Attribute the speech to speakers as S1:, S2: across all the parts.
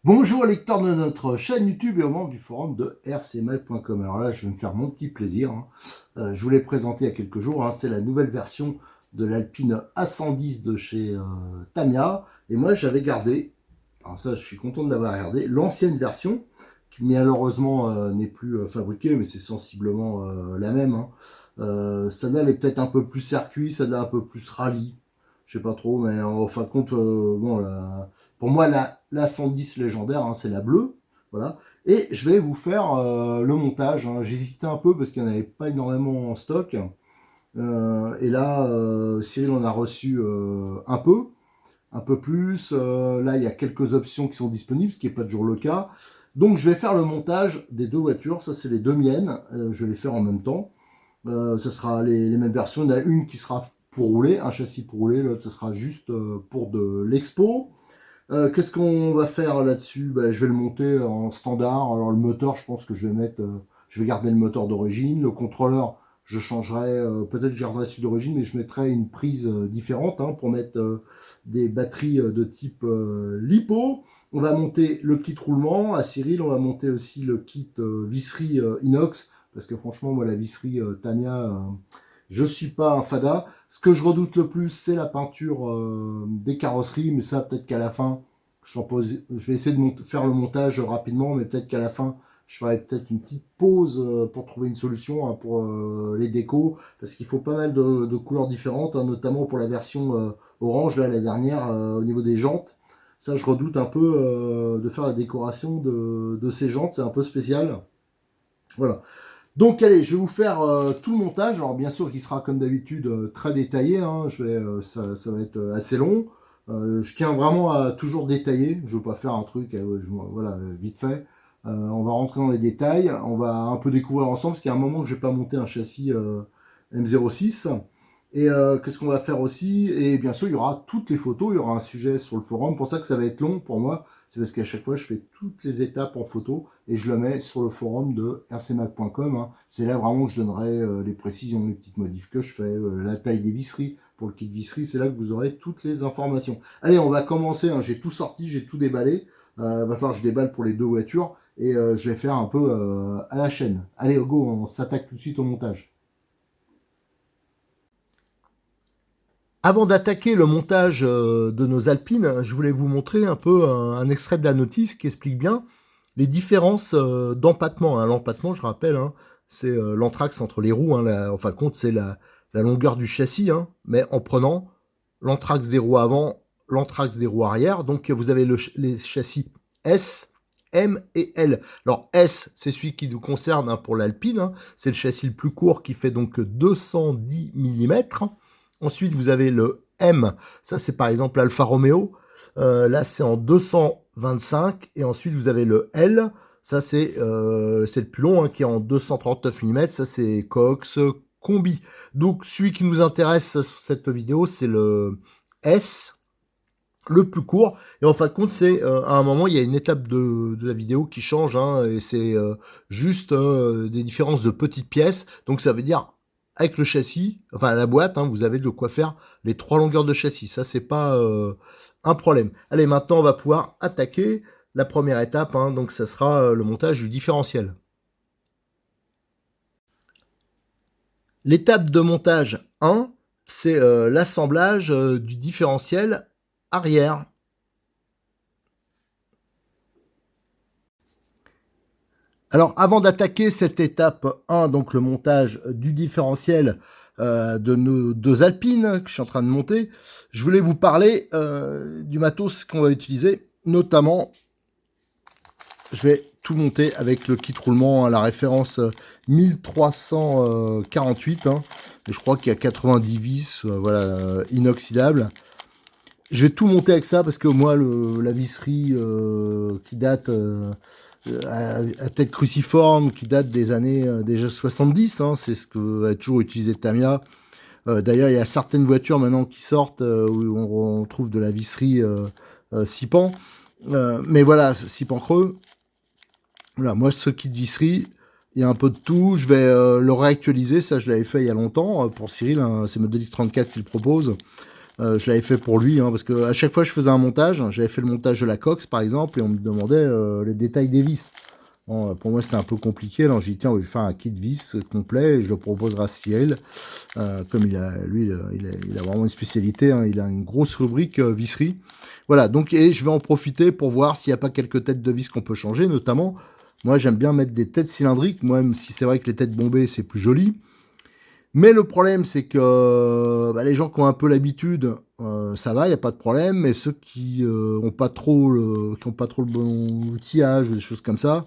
S1: Bonjour lecteurs de notre chaîne YouTube et aux membres du forum de rcmac.com. Alors là, je vais me faire mon petit plaisir. Je vous l'ai présenté il y a quelques jours. C'est la nouvelle version de l'Alpine A110 de chez Tamiya. Et moi, j'avais gardé, alors ça, je suis content de l'avoir gardé, l'ancienne version, qui malheureusement n'est plus fabriquée, mais c'est sensiblement la même. Celle-là, elle est peut-être un peu plus circuit, celle-là un peu plus rallye. Je sais pas trop, mais en fin de compte, bon, pour moi, la 110 légendaire, c'est la bleue. Voilà. Et je vais vous faire le montage. J'hésitais un peu parce qu'il n'y en avait pas énormément en stock. Et là, Cyril en a reçu un peu plus. Là, il y a quelques options qui sont disponibles, ce qui n'est pas toujours le cas. Donc, je vais faire le montage des deux voitures. Ça, c'est les deux miennes. Je vais les faire en même temps. Ça sera les mêmes versions. Il y en a une qui sera pour rouler, un châssis pour rouler, l'autre, ça sera juste pour de l'expo. Qu'est-ce qu'on va faire là-dessus? Je vais le monter en standard. Alors le moteur, je pense que je vais garder le moteur d'origine. Le contrôleur, je changerai, peut-être que je garderai celui d'origine, mais je mettrai une prise différente pour mettre des batteries de type LiPo. On va monter le kit roulement à Cyril. On va monter aussi le kit visserie inox, parce que franchement, moi, la visserie Tamiya, je suis pas un fada. Ce que je redoute le plus, c'est la peinture des carrosseries, mais ça, peut-être qu'à la fin, je vais essayer de faire le montage rapidement, mais peut-être qu'à la fin, je ferai peut-être une petite pause pour trouver une solution pour les décos, parce qu'il faut pas mal de couleurs différentes, notamment pour la version orange, là, la dernière, au niveau des jantes. Ça, je redoute un peu de faire la décoration de ces jantes, c'est un peu spécial. Voilà. Donc allez, je vais vous faire tout le montage. Alors bien sûr, il sera comme d'habitude très détaillé. Ça va être assez long. Je tiens vraiment à toujours détailler. Je ne veux pas faire un truc voilà, vite fait. On va rentrer dans les détails. On va un peu découvrir ensemble, parce qu'il y a un moment que je n'ai pas monté un châssis M06. Et qu'est-ce qu'on va faire aussi? Et bien sûr, il y aura toutes les photos. Il y aura un sujet sur le forum. Pour ça que ça va être long pour moi. C'est parce qu'à chaque fois, je fais toutes les étapes en photo et je le mets sur le forum de rcmac.com. C'est là vraiment que je donnerai les précisions, les petites modifs que je fais, la taille des visseries pour le kit visserie. C'est là que vous aurez toutes les informations. Allez, on va commencer. J'ai tout sorti, j'ai tout déballé. Va falloir que je déballe pour les deux voitures et je vais faire un peu à la chaîne. Allez, go, on s'attaque tout de suite au montage. Avant d'attaquer le montage de nos Alpines, je voulais vous montrer un peu un extrait de la notice qui explique bien les différences d'empattement. L'empattement, je rappelle, c'est l'anthrax entre les roues. En fin de compte, c'est la longueur du châssis, mais en prenant l'anthrax des roues avant, l'anthrax des roues arrière. Donc, vous avez les châssis S, M et L. Alors, S, c'est celui qui nous concerne pour l'Alpine. C'est le châssis le plus court qui fait donc 210 mm. Ensuite, vous avez le M. Ça, c'est par exemple l'Alfa Romeo. Là, c'est en 225. Et ensuite, vous avez le L. Ça, c'est le plus long, qui est en 239 mm. Ça, c'est Cox Combi. Donc, celui qui nous intéresse sur cette vidéo, c'est le S, le plus court. Et en fin de compte, c'est à un moment, il y a une étape de la vidéo qui change. Et c'est juste des différences de petites pièces. Donc, ça veut dire avec le châssis, enfin la boîte, vous avez de quoi faire les 3 longueurs de châssis. Ça, c'est pas un problème. Allez, maintenant, on va pouvoir attaquer la première étape. Donc, ça sera le montage du différentiel. L'étape de montage 1, c'est l'assemblage du différentiel arrière. Alors, avant d'attaquer cette étape 1, donc le montage du différentiel de nos deux Alpines que je suis en train de monter, je voulais vous parler du matos qu'on va utiliser. Notamment, je vais tout monter avec le kit roulement à la référence 1348. Et je crois qu'il y a 90 vis inoxydables. Je vais tout monter avec ça parce que moi, la visserie qui date... à tête cruciforme qui date des années déjà 70, c'est ce que a toujours utilisé Tamiya. D'ailleurs, il y a certaines voitures maintenant qui sortent où on trouve de la visserie 6 pans. Mais voilà, 6 pans creux. Voilà, moi, ce kit de visserie, il y a un peu de tout. Je vais le réactualiser. Ça, je l'avais fait il y a longtemps pour Cyril. C'est Model X34 qui le propose. Je l'avais fait pour lui, hein, parce que à chaque fois que je faisais un montage, j'avais fait le montage de la coque par exemple, et on me demandait les détails des vis. Bon, pour moi c'était un peu compliqué, alors j'ai dit tiens, on va faire un kit vis complet, et je le proposerai à Cyril. Comme il a vraiment une spécialité, hein, il a une grosse rubrique visserie. Voilà, donc et je vais en profiter pour voir s'il n'y a pas quelques têtes de vis qu'on peut changer, notamment. Moi, j'aime bien mettre des têtes cylindriques, même si c'est vrai que les têtes bombées, c'est plus joli. Mais le problème, c'est que les gens qui ont un peu l'habitude, ça va, il n'y a pas de problème. Mais ceux qui n'ont pas trop le bon outillage ou des choses comme ça,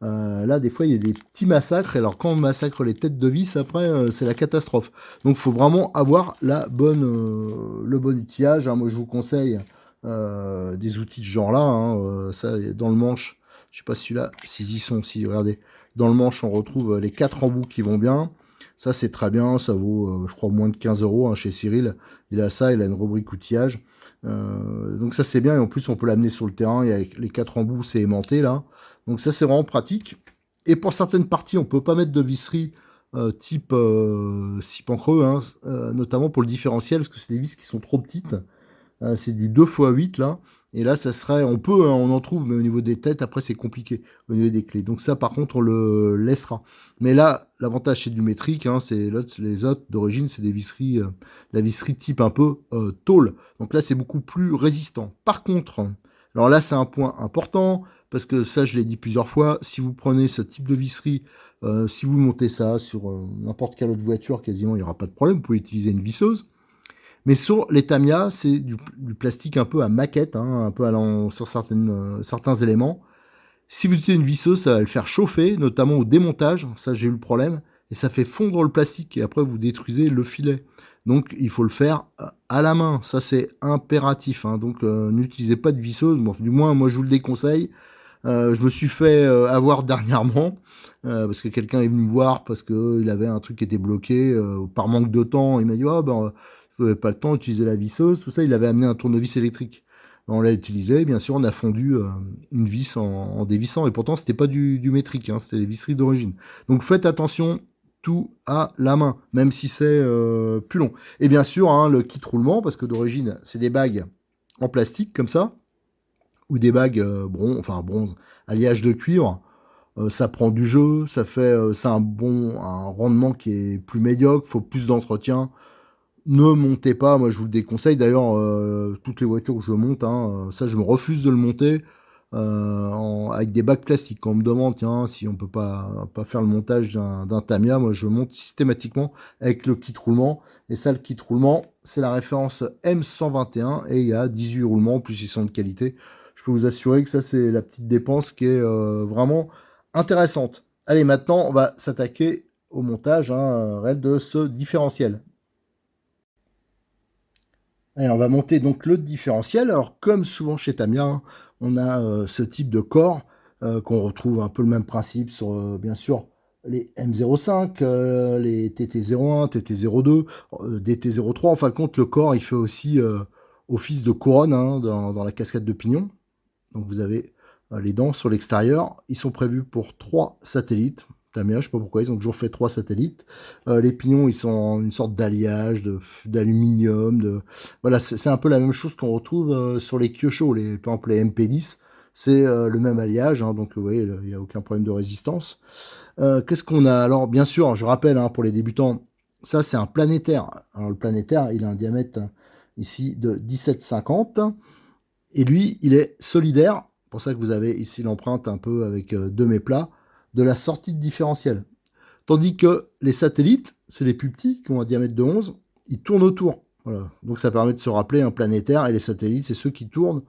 S1: là, des fois, il y a des petits massacres. Et alors, quand on massacre les têtes de vis, après, c'est la catastrophe. Donc, il faut vraiment avoir le bon outillage, hein. Moi, je vous conseille des outils de ce genre-là, hein. Ça, dans le manche, je sais pas si celui-là, s'ils y sont, si, regardez. Dans le manche, on retrouve les 4 embouts qui vont bien. Ça, c'est très bien. Ça vaut, je crois, moins de 15 euros, hein, chez Cyril. Il a ça, il a une rubrique outillage. Donc, ça, c'est bien. Et en plus, on peut l'amener sur le terrain. Il y a les 4 embouts, c'est aimanté, là. Donc ça, c'est vraiment pratique. Et pour certaines parties, on peut pas mettre de visserie type 6 pans creux, hein, notamment pour le différentiel, parce que c'est des vis qui sont trop petites. C'est du 2x8 là. Et là, ça serait, on peut, hein, on en trouve, mais au niveau des têtes, après, c'est compliqué au niveau des clés. Donc ça, par contre, on le laissera. Mais là, l'avantage, c'est du métrique, hein, les autres d'origine, c'est des visseries, la visserie type un peu tôle. Donc là, c'est beaucoup plus résistant. Par contre, alors là, c'est un point important, parce que ça, je l'ai dit plusieurs fois, si vous prenez ce type de visserie, si vous montez ça sur n'importe quelle autre voiture, quasiment, il n'y aura pas de problème, vous pouvez utiliser une visseuse. Mais sur les Tamiya, c'est du plastique un peu à maquette, hein, un peu sur certains éléments. Si vous utilisez une visseuse, ça va le faire chauffer, notamment au démontage. Ça, j'ai eu le problème. Et ça fait fondre le plastique. Et après, vous détruisez le filet. Donc, il faut le faire à la main. Ça, c'est impératif, hein. Donc, n'utilisez pas de visseuse. Bon, du moins, moi, je vous le déconseille. Je me suis fait avoir dernièrement parce que quelqu'un est venu me voir parce qu'il avait un truc qui était bloqué par manque de temps. Il m'a dit oh, ben, vous n'avez pas le temps d'utiliser la visseuse, tout ça. Il avait amené un tournevis électrique. On l'a utilisé, bien sûr, on a fondu une vis en dévissant, et pourtant c'était pas du métrique, hein, c'était les visseries d'origine. Donc faites attention, tout à la main, même si c'est plus long. Et bien sûr, hein, le kit roulement, parce que d'origine c'est des bagues en plastique comme ça, ou des bagues bronze, alliage de cuivre. Ça prend du jeu, c'est un rendement qui est plus médiocre, faut plus d'entretien. Ne montez pas, moi je vous le déconseille. D'ailleurs, toutes les voitures que je monte, hein, ça je me refuse de le monter avec des bacs plastiques. Quand on me demande, tiens, si on peut pas faire le montage d'un Tamiya, moi je monte systématiquement avec le kit roulement. Et ça, le kit roulement, c'est la référence M121 et il y a 18 roulements, plus ils sont de qualité. Je peux vous assurer que ça, c'est la petite dépense qui est vraiment intéressante. Allez, maintenant, on va s'attaquer au montage, hein, réel de ce différentiel. Et on va monter donc le différentiel. Alors, comme souvent chez Tamiya, hein, on a ce type de corps qu'on retrouve un peu le même principe sur, bien sûr, les M05, les TT01, TT02, DT03. En fin de compte, le corps, il fait aussi office de couronne, hein, dans la cascade de pignon. Donc, vous avez les dents sur l'extérieur. Ils sont prévus pour 3 satellites. Tamiya, je sais pas pourquoi, ils ont toujours fait 3 satellites. Les pignons, ils sont en une sorte d'alliage, d'aluminium. Voilà, c'est un peu la même chose qu'on retrouve sur les Kyosho, par exemple les MP10. C'est le même alliage, hein, donc vous voyez, il n'y a aucun problème de résistance. Qu'est-ce qu'on a? Alors, bien sûr, je rappelle, hein, pour les débutants, ça c'est un planétaire. Alors, le planétaire, il a un diamètre ici de 17,50. Et lui, il est solidaire. C'est pour ça que vous avez ici l'empreinte un peu avec deux méplats de la sortie de différentiel. Tandis que les satellites, c'est les plus petits qui ont un diamètre de 11, ils tournent autour. Voilà. Donc ça permet de se rappeler un planétaire, et les satellites, c'est ceux qui tournent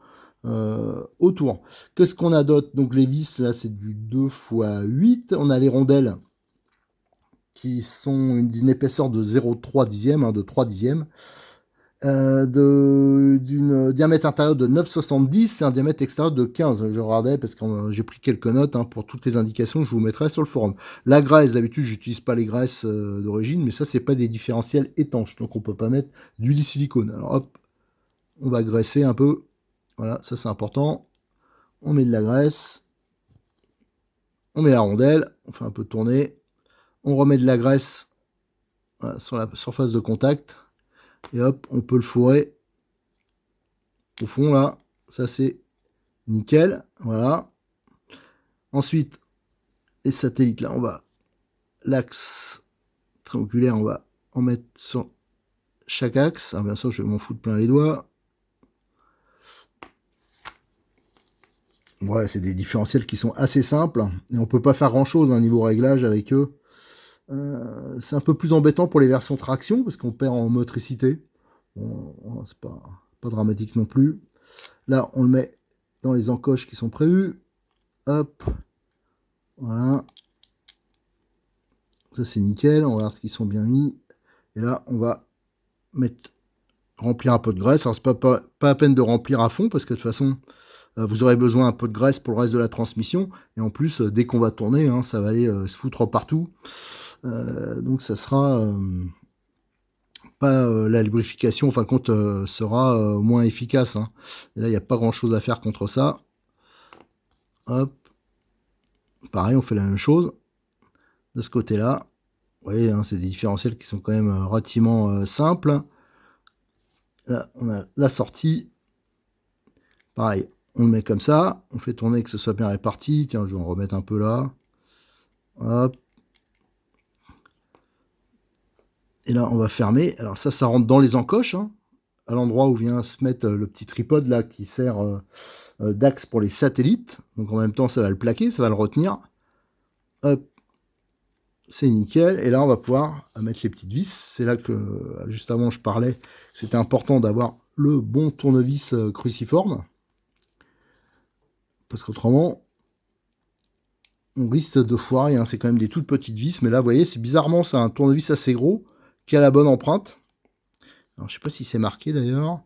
S1: autour. Qu'est-ce qu'on a d'autre? Donc les vis, là, c'est du 2x8. On a les rondelles qui sont d'une épaisseur de 0,3 dixième, hein, de 3 dixièmes. D'une diamètre intérieur de 9,70 et un diamètre extérieur de 15. Je regardais parce que j'ai pris quelques notes, hein, pour toutes les indications que je vous mettrai sur le forum. La graisse, d'habitude, j'utilise pas les graisses d'origine, mais ça, c'est pas des différentiels étanches, donc on peut pas mettre d'huile silicone. Alors hop, on va graisser un peu. Voilà, ça c'est important. On met de la graisse, on met la rondelle, on fait un peu tourner, on remet de la graisse, voilà, sur la surface de contact, et hop, on peut le fourrer au fond là, ça c'est nickel, voilà. Ensuite, les satellites là, on va l'axe triangulaire, on va en mettre sur chaque axe. Alors bien sûr, je vais m'en foutre plein les doigts. Voilà, c'est des différentiels qui sont assez simples et on peut pas faire grand chose niveau réglage avec eux. C'est un peu plus embêtant pour les versions traction parce qu'on perd en motricité. Bon, c'est pas dramatique non plus. Là, on le met dans les encoches qui sont prévues. Hop, voilà. Ça c'est nickel. On regarde qu'ils sont bien mis. Et là, on va remplir un peu de graisse. Alors c'est pas à peine de remplir à fond parce que de toute façon, vous aurez besoin un peu de graisse pour le reste de la transmission. Et en plus, dès qu'on va tourner, hein, ça va aller se foutre partout. Donc ça sera pas la lubrification, en fin de compte, sera moins efficace. Hein. Et là, il n'y a pas grand chose à faire contre ça. Hop. Pareil, on fait la même chose. De ce côté-là. Vous voyez, hein, c'est des différentiels qui sont quand même relativement simples. Là, on a la sortie. Pareil, on le met comme ça. On fait tourner que ce soit bien réparti. Tiens, je vais en remettre un peu là. Hop. Et là, on va fermer. Alors ça rentre dans les encoches, hein, à l'endroit où vient se mettre le petit tripode là qui sert d'axe pour les satellites. Donc en même temps, ça va le plaquer, ça va le retenir. Hop, c'est nickel. Et là, on va pouvoir mettre les petites vis. C'est là que, juste avant, je parlais, c'était important d'avoir le bon tournevis cruciforme. Parce qu'autrement, on risque de foirer. Hein. C'est quand même des toutes petites vis. Mais là, vous voyez, c'est bizarrement, c'est un tournevis assez gros qui a la bonne empreinte. Alors, je sais pas si c'est marqué d'ailleurs.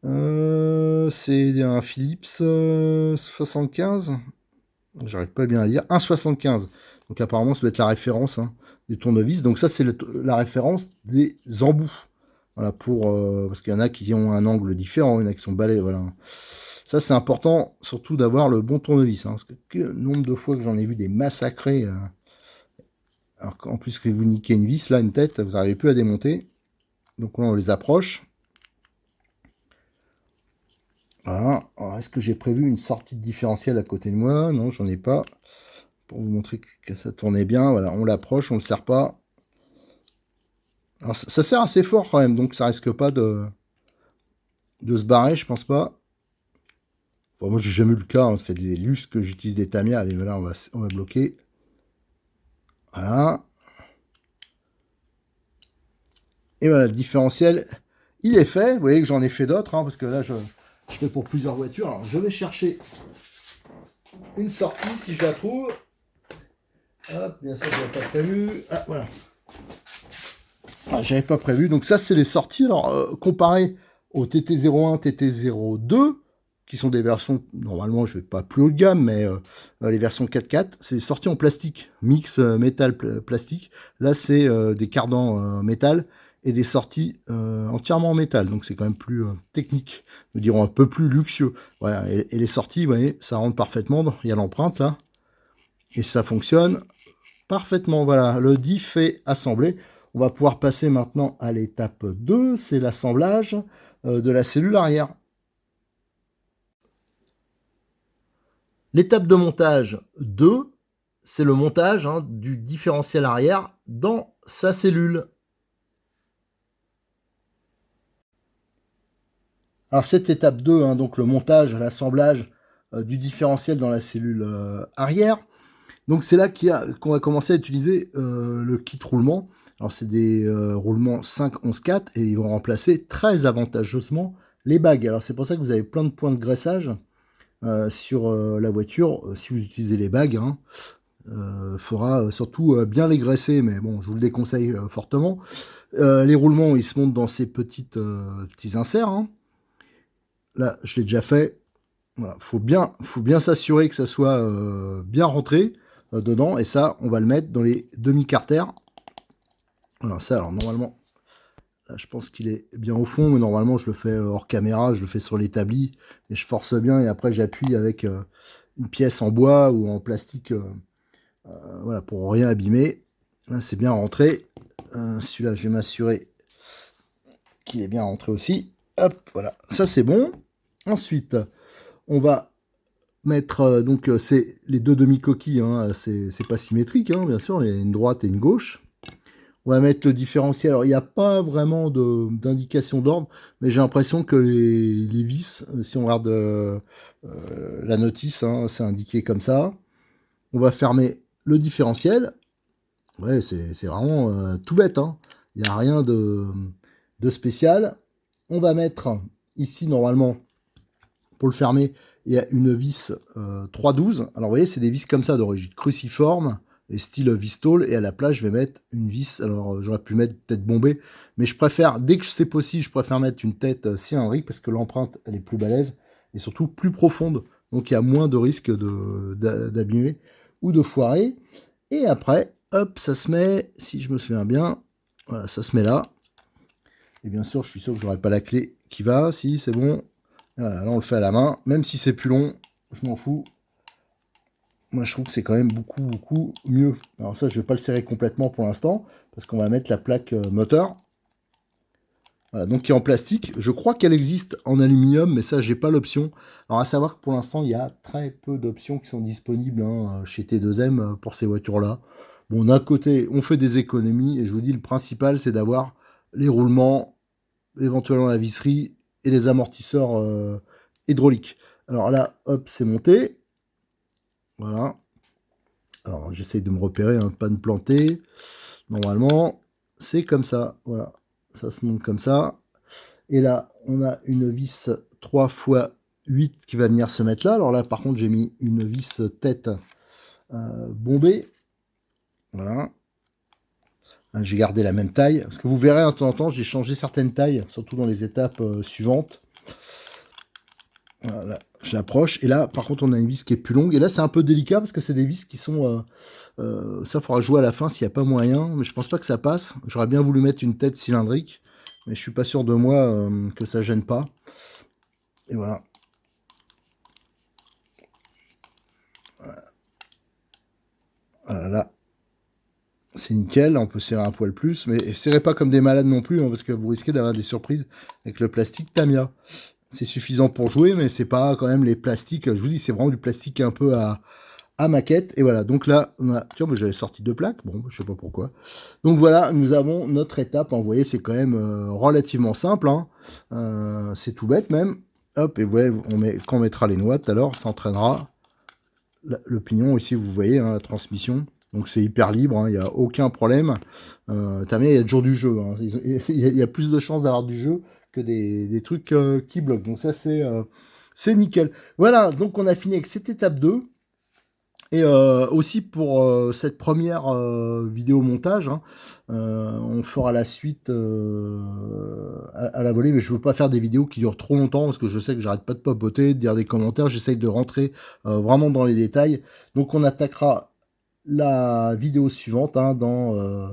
S1: C'est un Philips 75. J'arrive pas bien à lire. 1,75. Donc apparemment, ça doit être la référence du tournevis. Donc ça, c'est la référence des embouts. Voilà, parce qu'il y en a qui ont un angle différent, il y en a qui sont balais. Voilà. Ça, c'est important, surtout d'avoir le bon tournevis. Parce que le nombre de fois que j'en ai vu des massacrés. Alors qu'en plus que vous niquez une vis, là, une tête, vous n'arrivez plus à démonter. Donc là, on les approche. Voilà. Alors, est-ce que j'ai prévu une sortie de différentiel à côté de moi? Non, j'en ai pas. Pour vous montrer que ça tournait bien. Voilà, on l'approche, on le serre pas. Alors, ça sert assez fort quand même, donc ça risque pas de se barrer, je pense pas. Bon, moi, j'ai jamais eu le cas. Hein, ça fait des lustres que j'utilise des Tamiya. Allez, voilà, on va bloquer. Voilà. Et voilà, le différentiel, il est fait. Vous voyez que j'en ai fait d'autres, hein, parce que là, je fais pour plusieurs voitures. Alors, je vais chercher une sortie, si je la trouve. Hop, bien sûr, je n'avais pas prévu. Ah, voilà. Ah, j'avais pas prévu. Donc ça, c'est les sorties. Alors, comparé au TT01, TT02, qui sont des versions, normalement, je vais pas plus haut de gamme, mais les versions 4x4, c'est des sorties en plastique. Mix métal plastique. Là, c'est des cardans métal et des sorties entièrement en métal. Donc c'est quand même plus technique. Nous dirons un peu plus luxueux. Voilà. Et les sorties, vous voyez, ça rentre parfaitement. Il y a l'empreinte là. Et ça fonctionne parfaitement. Voilà, le diff est assemblé. On va pouvoir passer maintenant à l'étape 2, c'est l'assemblage de la cellule arrière. L'étape de montage 2, c'est le montage du différentiel arrière dans sa cellule. Alors cette étape 2, donc le montage, l'assemblage du différentiel dans la cellule arrière. Donc c'est là qu'on va commencer à utiliser le kit roulement. Alors c'est des roulements 5-11-4 et ils vont remplacer très avantageusement les bagues. Alors c'est pour ça que vous avez plein de points de graissage sur la voiture. Si vous utilisez les bagues, faudra surtout bien les graisser, mais bon, je vous le déconseille fortement. Les roulements, ils se montent dans ces petits inserts. Hein. Là, je l'ai déjà fait. Voilà, faut bien s'assurer que ça soit bien rentré dedans, et ça, on va le mettre dans les demi-carters. Voilà, ça, alors normalement, là, je pense qu'il est bien au fond, mais normalement, je le fais hors caméra, je le fais sur l'établi, et je force bien, et après, j'appuie avec une pièce en bois ou en plastique, voilà, pour rien abîmer. Là, c'est bien rentré. Celui-là, je vais m'assurer qu'il est bien rentré aussi. Hop, voilà, ça c'est bon. Ensuite, on va mettre, donc c'est les deux demi-coquilles, hein, c'est pas symétrique, hein, bien sûr, il y a une droite et une gauche. On va mettre le différentiel. Alors, il n'y a pas vraiment d'indication d'ordre, mais j'ai l'impression que les vis, si on regarde la notice, hein, c'est indiqué comme ça. On va fermer le différentiel. Ouais, c'est vraiment tout bête, hein. Il n'y a rien de spécial. On va mettre ici, normalement, pour le fermer, il y a une vis 3,12. Alors, vous voyez, c'est des vis comme ça d'origine cruciforme et style Vistol. Et à la place, je vais mettre une vis. Alors, j'aurais pu mettre tête bombée, mais je préfère, dès que c'est possible, je préfère mettre une tête cylindrique parce que l'empreinte, elle est plus balèze et surtout plus profonde. Donc, il y a moins de risque d'abîmer ou de foirer. Et après, hop, ça se met, si je me souviens bien, voilà, ça se met là. Et bien sûr, je suis sûr que j'aurai pas la clé qui va. Si, c'est bon. Voilà, là, on le fait à la main. Même si c'est plus long, je m'en fous. Moi, je trouve que c'est quand même beaucoup, beaucoup mieux. Alors ça, je vais pas le serrer complètement pour l'instant, parce qu'on va mettre la plaque moteur. Voilà, donc qui est en plastique. Je crois qu'elle existe en aluminium, mais ça, j'ai pas l'option. Alors à savoir que pour l'instant, il y a très peu d'options qui sont disponibles hein, chez T2M pour ces voitures-là. Bon, d'un côté, on fait des économies, et je vous dis, le principal, c'est d'avoir les roulements, éventuellement la visserie, et les amortisseurs hydrauliques. Alors là, hop, c'est monté. Voilà. Alors, j'essaye de me repérer, hein, pas de me planter. Normalement, c'est comme ça. Voilà. Ça se monte comme ça. Et là, on a une vis 3 x 8 qui va venir se mettre là. Alors là, par contre, j'ai mis une vis tête bombée. Voilà. J'ai gardé la même taille. Parce que vous verrez, de temps en temps, j'ai changé certaines tailles, surtout dans les étapes suivantes. Voilà, je l'approche. Et là, par contre, on a une vis qui est plus longue. Et là, c'est un peu délicat parce que c'est des vis qui sont... ça, il faudra jouer à la fin s'il n'y a pas moyen. Mais je pense pas que ça passe. J'aurais bien voulu mettre une tête cylindrique. Mais je suis pas sûr de moi que ça gêne pas. Et voilà. Voilà, là. C'est nickel. On peut serrer un poil plus. Mais serrez pas comme des malades non plus. Hein, parce que vous risquez d'avoir des surprises avec le plastique Tamiya. C'est suffisant pour jouer, mais c'est pas quand même les plastiques. Je vous dis, c'est vraiment du plastique un peu à maquette. Et voilà, donc là, on a... Tiens, j'avais sorti 2 plaques. Bon, je sais pas pourquoi. Donc voilà, nous avons notre étape. Vous voyez, c'est quand même relativement simple. Hein. C'est tout bête même. Hop, et vous voyez, quand on mettra les noix tout à l'heure, ça entraînera le pignon. Ici, vous voyez, hein, la transmission. Donc c'est hyper libre, hein, il n'y a aucun problème. Tamiya, il y a toujours du jeu. Hein. Il y a plus de chances d'avoir du jeu que des trucs qui bloquent. Donc ça, c'est nickel. Voilà, donc on a fini avec cette étape 2. Et aussi pour cette première vidéo montage, hein, on fera la suite à la volée, mais je veux pas faire des vidéos qui durent trop longtemps parce que je sais que j'arrête pas de papoter, de dire des commentaires, j'essaye de rentrer vraiment dans les détails. Donc on attaquera la vidéo suivante hein, dans...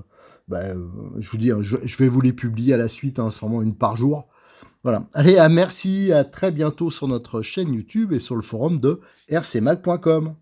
S1: je vous dis, hein, je vais vous les publier à la suite, hein, sûrement une par jour. Voilà. Allez, merci, à très bientôt sur notre chaîne YouTube et sur le forum de rcmag.com.